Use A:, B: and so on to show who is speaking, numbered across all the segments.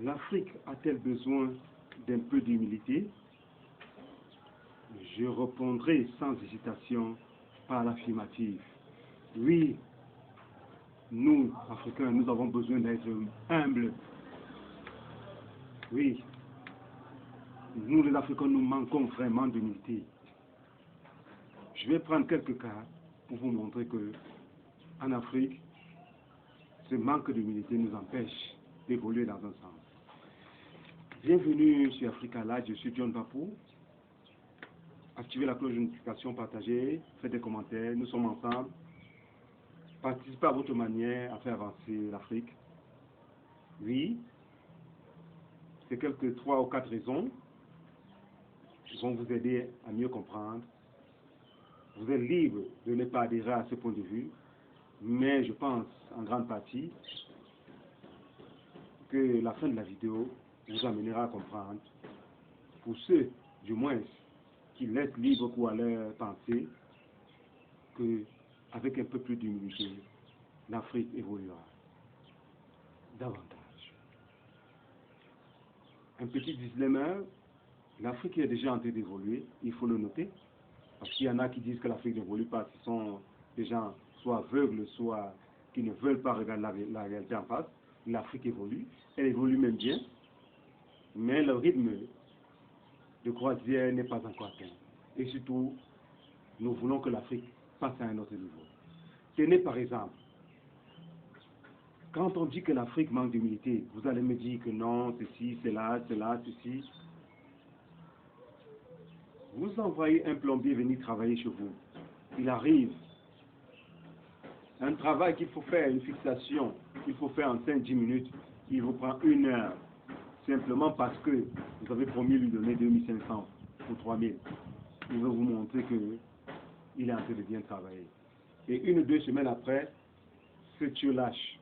A: L'Afrique a-t-elle besoin d'un peu d'humilité? Je répondrai sans hésitation par l'affirmative. Oui, nous, Africains, nous avons besoin d'être humbles. Oui, nous les Africains, nous manquons vraiment d'humilité. Je vais prendre quelques cas pour vous montrer que en Afrique, ce manque d'humilité nous empêche d'évoluer dans un sens. Bienvenue sur Africa Live, je suis John Bapou. Activez la cloche de notification, partagez, faites des commentaires, nous sommes ensemble. Participez à votre manière à faire avancer l'Afrique. Oui, c'est quelques 3 ou 4 raisons qui vont vous aider à mieux comprendre. Vous êtes libre de ne pas adhérer à ce point de vue, mais je pense en grande partie que la fin de la vidéo vous amènera à comprendre, pour ceux du moins qui laissent libre cours à leur pensée, qu'avec un peu plus d'humilité, l'Afrique évoluera davantage. Un petit disclaimer, l'Afrique est déjà en train d'évoluer, il faut le noter, parce qu'il y en a qui disent que l'Afrique n'évolue pas, ce sont des gens soit aveugles, soit qui ne veulent pas regarder la réalité en face. L'Afrique évolue, elle évolue même bien, mais le rythme de croisière n'est pas encore atteint. Et surtout, nous voulons que l'Afrique passe à un autre niveau. Tenez par exemple, quand on dit que l'Afrique manque d'humilité, vous allez me dire que non, ceci, cela, ceci. Vous envoyez un plombier venir travailler chez vous. Il arrive. Un travail qu'il faut faire, une fixation, qu'il faut faire en 5-10 minutes, il vous prend 1 heure. Simplement parce que vous avez promis lui donner 2500 ou 3000. Il veut vous montrer qu'il est en train de bien travailler. Et 1 ou 2 semaines après, ce tuyau lâche.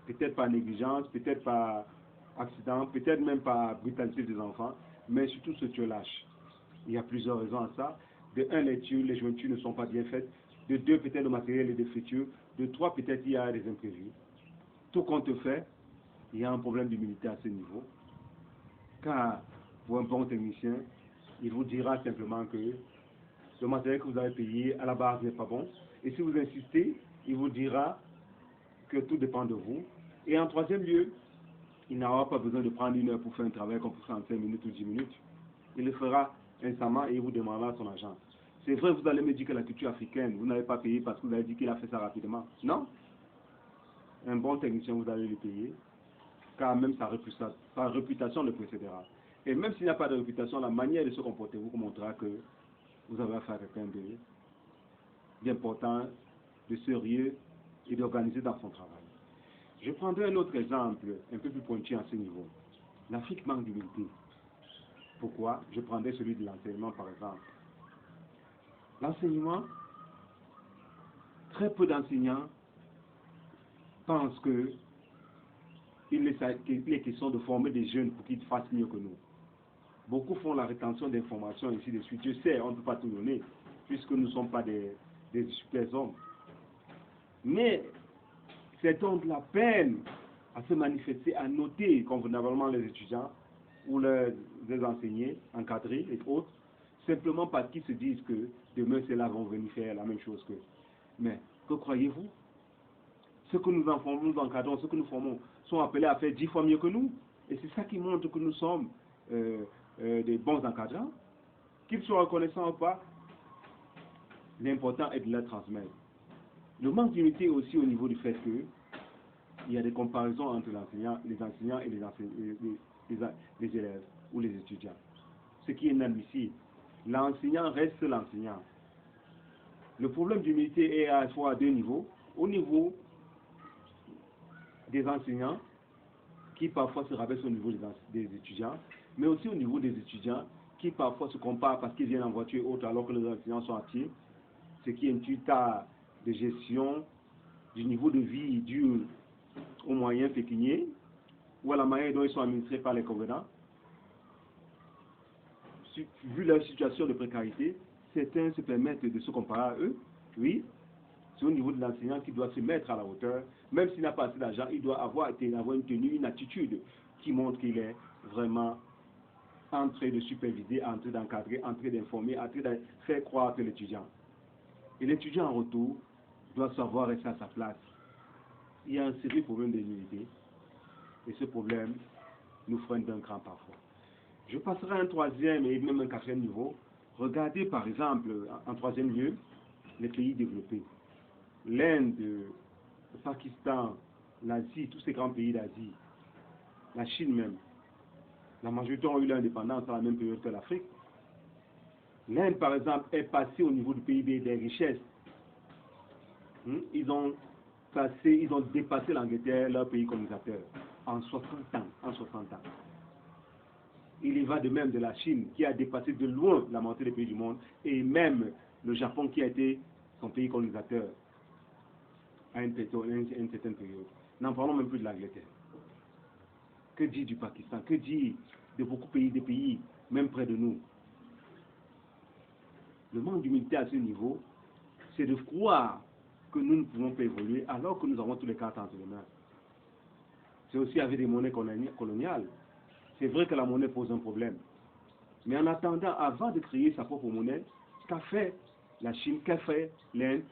A: Peut-être par négligence, peut-être par accident, peut-être même par brutalité des enfants, mais surtout ce tuyau lâche. Il y a plusieurs raisons à ça. De 1, les jointures ne sont pas bien faites. De 2, peut-être le matériel est défectueux. De 3, peut-être il y a des imprévus. Tout compte fait, il y a un problème d'humilité à ce niveau. Car pour un bon technicien, il vous dira simplement que le matériel que vous avez payé à la base n'est pas bon. Et si vous insistez, il vous dira que tout dépend de vous. Et en 3e lieu, il n'aura pas besoin de prendre 1 heure pour faire un travail qu'on peut faire en 5 minutes ou 10 minutes. Il le fera instamment et il vous demandera son argent. C'est vrai, vous allez me dire que la culture africaine, vous n'avez pas payé parce que vous avez dit qu'il a fait ça rapidement. Non. Un bon technicien, vous allez le payer, car même sa réputation le précédera. Et même s'il n'y a pas de réputation, la manière de se comporter vous montrera que vous avez affaire à quelqu'un d'important, de sérieux et d'organisé dans son travail. Je prendrai un autre exemple, un peu plus pointu à ce niveau. L'Afrique manque d'humilité. Pourquoi? Je prendrai celui de l'enseignement par exemple. L'enseignement, très peu d'enseignants pensent qu'il est question de former des jeunes pour qu'ils fassent mieux que nous. Beaucoup font la rétention d'informations ici de suite. Je sais, on ne peut pas tout donner, puisque nous ne sommes pas des super hommes. Mais certains ont de la peine à se manifester, à noter convenablement les étudiants ou les enseignants, encadrés et autres, simplement parce qu'ils se disent que demain ceux-là vont venir faire la même chose qu'eux. Mais que croyez-vous? Ce que nous informons, nous encadrons, ce que nous formons sont appelés à faire 10 fois mieux que nous. Et c'est ça qui montre que nous sommes des bons encadrants. Qu'ils soient reconnaissants ou pas, l'important est de leur transmettre. Le manque d'unité aussi au niveau du fait qu'il y a des comparaisons entre les enseignants et les élèves ou les étudiants. Ce qui est inadmissible. L'enseignant reste l'enseignant. Le problème d'humilité est à la fois à 2 niveaux. Au niveau des enseignants, qui parfois se rabaissent au niveau des étudiants, mais aussi au niveau des étudiants, qui parfois se comparent parce qu'ils viennent en voiture et autres alors que les enseignants sont à pied, ce qui est un tas de gestion du niveau de vie dû aux moyens pécuniaires ou à la manière dont ils sont administrés par les convenants. Vu leur situation de précarité, certains se permettent de se comparer à eux. Oui, c'est au niveau de l'enseignant qui doit se mettre à la hauteur. Même s'il n'a pas assez d'argent, il doit avoir une tenue, une attitude qui montre qu'il est vraiment en train de superviser, en train d'encadrer, en train d'informer, en train de faire croître l'étudiant. Et l'étudiant en retour doit savoir rester à sa place. Il y a un sérieux problème d'humilité et ce problème nous freine d'un cran parfois. Je passerai à un troisième et même un quatrième niveau. Regardez par exemple, en troisième lieu, les pays développés. L'Inde, le Pakistan, l'Asie, tous ces grands pays d'Asie, la Chine même. La majorité ont eu l'indépendance à la même période que l'Afrique. L'Inde, par exemple, est passée au niveau du PIB des richesses. Ils ont dépassé l'Angleterre, leur pays colonisateur, en 60 ans. En 60 ans. Il y va de même de la Chine, qui a dépassé de loin la moitié des pays du monde, et même le Japon, qui a été son pays colonisateur à une certaine période. N'en parlons même plus de l'Angleterre. Que dit du Pakistan? Que dit de beaucoup des pays, même près de nous? Le manque d'humilité à ce niveau, c'est de croire que nous ne pouvons pas évoluer alors que nous avons tous les cartes entre les mains. C'est aussi avec des monnaies coloniales. C'est vrai que la monnaie pose un problème. Mais en attendant, avant de créer sa propre monnaie, qu'a fait la Chine, qu'a fait l'Inde?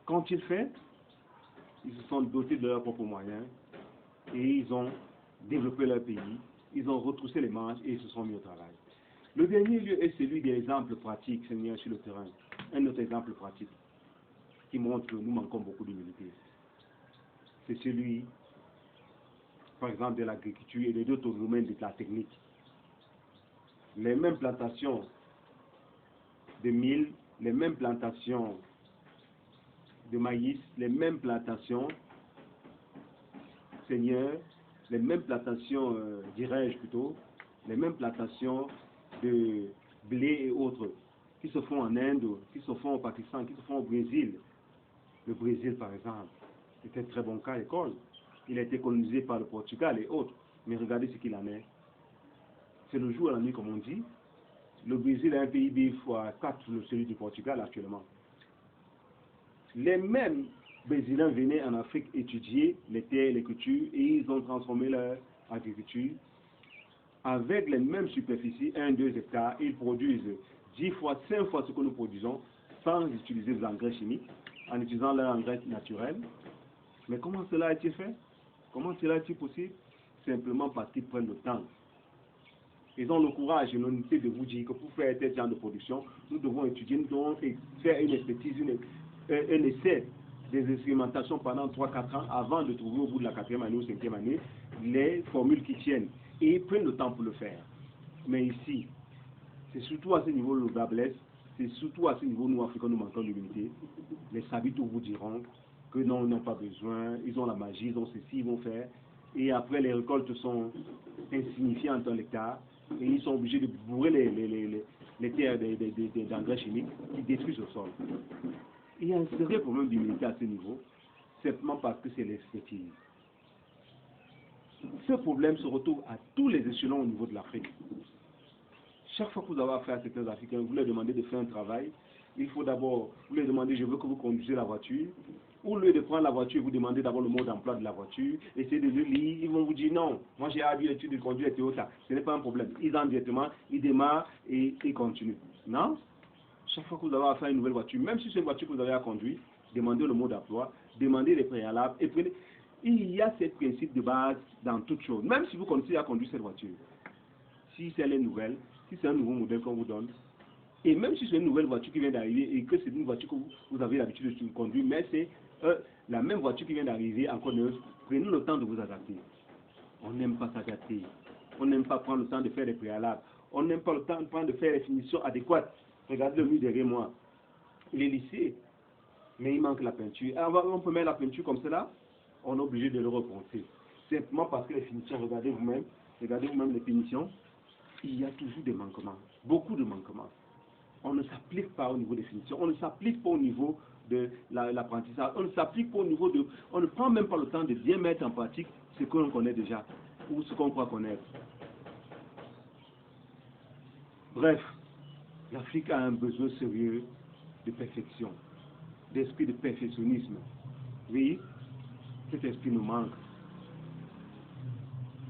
A: Quand ils fait, ils se sont dotés de leurs propres moyens et ils ont développé leur pays, ils ont retroussé les manches et ils se sont mis au travail. Le dernier lieu est celui des exemples pratiques, Seigneur, sur le terrain. Un autre exemple pratique qui montre que nous manquons beaucoup d'humilité. C'est celui, par exemple, de l'agriculture et des autres domaines de la technique. Les mêmes plantations de mil, les mêmes plantations de maïs, les mêmes plantations, Seigneur, les mêmes plantations, dirais-je plutôt, les mêmes plantations de blé et autres, qui se font en Inde, qui se font au Pakistan, qui se font au Brésil. Le Brésil, par exemple, c'est un très bon cas à l'école. Il a été colonisé par le Portugal et autres. Mais regardez ce qu'il en est. C'est le jour et la nuit, comme on dit. Le Brésil a un PIB fois 4 celui du Portugal actuellement. Les mêmes Brésiliens venaient en Afrique étudier les terres et les cultures et ils ont transformé leur agriculture. Avec les mêmes superficies, 1-2 hectares, ils produisent 10 fois, 5 fois ce que nous produisons sans utiliser des engrais chimiques, en utilisant leur engrais naturel. Mais comment cela a-t-il fait? Comment cela est-il possible? Simplement parce qu'ils prennent le temps. Ils ont le courage et l'honnêteté de vous dire que pour faire tel genre de production, nous devons étudier, nous devons faire une expertise, un essai, des expérimentations pendant 3-4 ans avant de trouver au bout de la 4e année ou 5e année les formules qui tiennent. Et ils prennent le temps pour le faire. Mais ici, c'est surtout à ce niveau le bas blesse, c'est surtout à ce niveau nous, Africains, nous manquons d'humilité. Les sabitos vous diront que non, ils n'ont pas besoin, ils ont la magie, ils ont ceci, ils vont faire. Et après, les récoltes sont insignifiantes en hectare. Et ils sont obligés de bourrer les terres d'engrais chimiques qui détruisent le sol. Il y a un sérieux problème d'humilité à ce niveau, simplement parce que c'est l'expertise. Ce problème se retrouve à tous les échelons au niveau de l'Afrique. Chaque fois que vous avez affaire à certains Africains, vous leur demandez de faire un travail, il faut d'abord, vous leur demandez, je veux que vous conduisez la voiture. Au lieu de prendre la voiture, vous demandez d'abord le mode d'emploi de la voiture, essayez de le lire, ils vont vous dire non, moi j'ai l'habitude de conduire Toyota, ce n'est pas un problème. Ils entrent directement, ils démarrent et ils continuent. Non? Chaque fois que vous avez affaire à une nouvelle voiture, même si c'est une voiture que vous avez à conduire, demandez le mode d'emploi, demandez les préalables et prenez. Il y a ce principe de base dans toute chose, même si vous continuez à conduire cette voiture. Si c'est une nouvelle, si c'est un nouveau modèle qu'on vous donne, et même si c'est une nouvelle voiture qui vient d'arriver et que c'est une voiture que vous avez l'habitude de conduire, mais c'est la même voiture qui vient d'arriver encore neuve, prenez le temps de vous adapter. On n'aime pas s'adapter. On n'aime pas prendre le temps de faire les préalables. On n'aime pas le temps de prendre de faire les finitions adéquates. Regardez le mur derrière moi. Il est lissé, mais il manque la peinture. Alors, on peut mettre la peinture comme cela, on est obligé de le reponcer. Simplement parce que les finitions, regardez vous-même les finitions, il y a toujours des manquements, beaucoup de manquements. On ne s'applique pas au niveau des finitions, on ne s'applique pas au niveau de l'apprentissage, on ne s'applique pas au niveau de... On ne prend même pas le temps de bien mettre en pratique ce que l'on connaît déjà, ou ce qu'on croit connaître. Bref, l'Afrique a un besoin sérieux de perfection, d'esprit de perfectionnisme. Oui, cet esprit nous manque.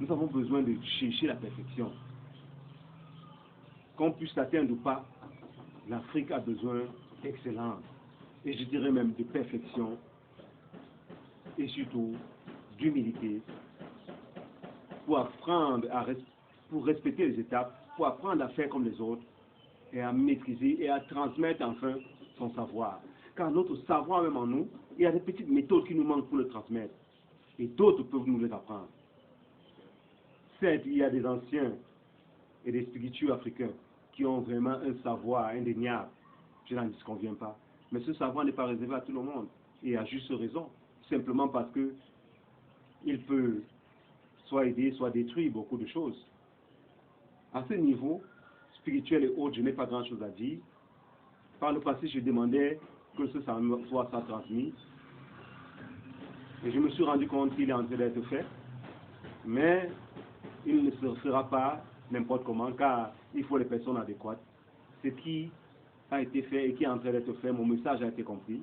A: Nous avons besoin de chercher la perfection. Qu'on puisse l'atteindre ou pas, l'Afrique a besoin d'excellence. Et je dirais même de perfection. Et surtout d'humilité. Pour apprendre pour respecter les étapes, pour apprendre à faire comme les autres, et à maîtriser et à transmettre enfin son savoir. Car notre savoir même en nous, il y a des petites méthodes qui nous manquent pour le transmettre. Et d'autres peuvent nous les apprendre. Certes, il y a des anciens et des spirituels africains qui ont vraiment un savoir indéniable. Je n'en disconviens pas. Mais ce savoir n'est pas réservé à tout le monde. Et à juste raison. Simplement parce que il peut soit aider, soit détruire beaucoup de choses. À ce niveau, spirituel et autres, je n'ai pas grand-chose à dire. Par le passé, je demandais que ce soit ça transmis. Et je me suis rendu compte qu'il est en train d'être fait. Mais il ne se fera pas n'importe comment, car il faut les personnes adéquates. Ce qui a été fait et qui est en train d'être fait, mon message a été compris.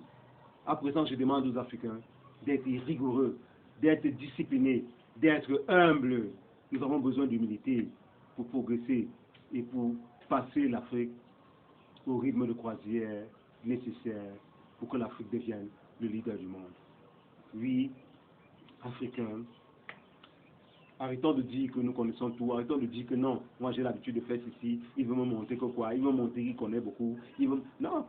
A: À présent, je demande aux Africains d'être rigoureux, d'être disciplinés, d'être humbles. Nous avons besoin d'humilité pour progresser et pour passer l'Afrique au rythme de croisière nécessaire pour que l'Afrique devienne le leader du monde. Oui, Africains, arrêtons de dire que nous connaissons tout, arrêtons de dire que non, moi j'ai l'habitude de faire ceci, il veut me montrer que quoi, il veut me montrer qu'il connaît beaucoup, non.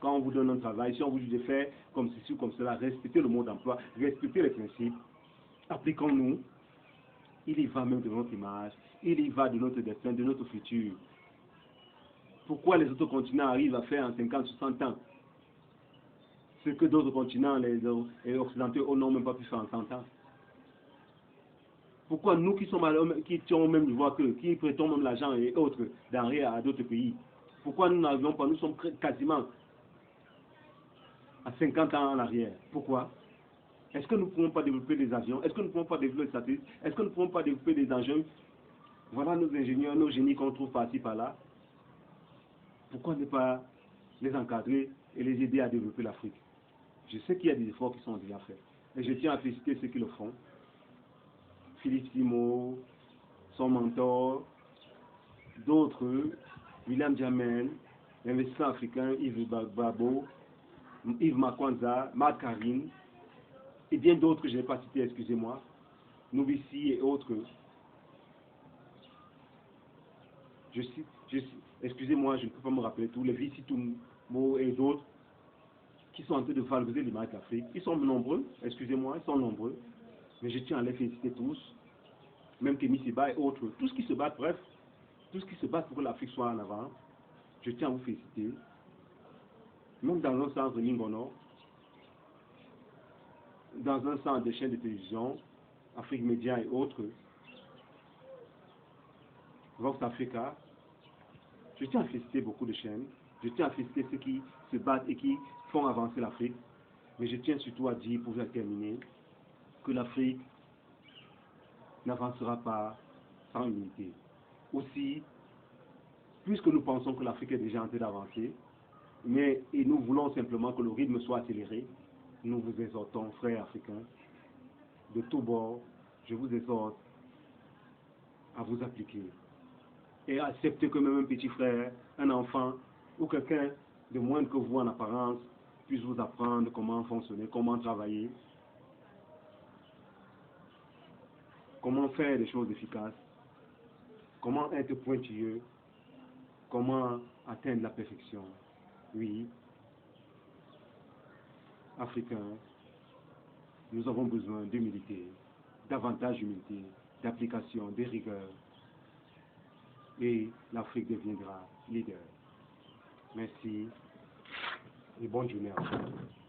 A: Quand on vous donne un travail, si on vous dit de faire comme ceci ou comme cela, respectez le mode d'emploi, respectez les principes, appliquons-nous. Il y va même de notre image, il y va de notre destin, de notre futur. Pourquoi les autres continents arrivent à faire en 50, 60 ans ce que d'autres continents, les occidentaux, n'ont même pas pu faire en 100 ans? Pourquoi nous qui sommes qui ont au même niveau qu'eux, qui prêtons même l'argent et autres denrées à d'autres pays, pourquoi nous n'arrivons pas, nous sommes quasiment à 50 ans en arrière? Pourquoi? Est-ce que nous ne pouvons pas développer des avions? Est-ce que nous ne pouvons pas développer des satellites? Est-ce que nous ne pouvons pas développer des engins? Voilà nos ingénieurs, nos génies qu'on trouve par-ci, par-là. Pourquoi ne pas les encadrer et les aider à développer l'Afrique? Je sais qu'il y a des efforts qui sont déjà faits. Et je tiens à féliciter ceux qui le font. Philippe Simo, son mentor, d'autres, William Jamel, l'investisseur africain Yves Babo, Yves Makwanza, Marc Karine, et bien d'autres que je n'ai pas cités, excusez-moi, Novici et autres. Excusez-moi, je ne peux pas me rappeler tous, les Vicitumo et d'autres qui sont en train de valoriser l'image de l'Afrique. Ils sont nombreux, excusez-moi, ils sont nombreux, mais je tiens à les féliciter tous, même Kémy Séba et autres, tous qui se battent, bref, tous qui se battent pour que l'Afrique soit en avant. Je tiens à vous féliciter. Même dans un sens de Lingono, dans un sens des chaînes de télévision, Afrique Média et autres, Vox Africa, je tiens à féliciter beaucoup de chaînes, je tiens à féliciter ceux qui se battent et qui font avancer l'Afrique, mais je tiens surtout à dire, pour terminer, que l'Afrique n'avancera pas sans unité. Aussi, puisque nous pensons que l'Afrique est déjà en train d'avancer, et nous voulons simplement que le rythme soit accéléré, nous vous exhortons, frères africains, de tous bords, je vous exhorte à vous appliquer et à accepter que même un petit frère, un enfant ou quelqu'un de moins que vous en apparence puisse vous apprendre comment fonctionner, comment travailler, comment faire des choses efficaces, comment être pointilleux, comment atteindre la perfection. Oui, Africains, nous avons besoin d'humilité, davantage d'humilité, d'application, de rigueur, et l'Afrique deviendra leader. Merci et bonne journée à vous.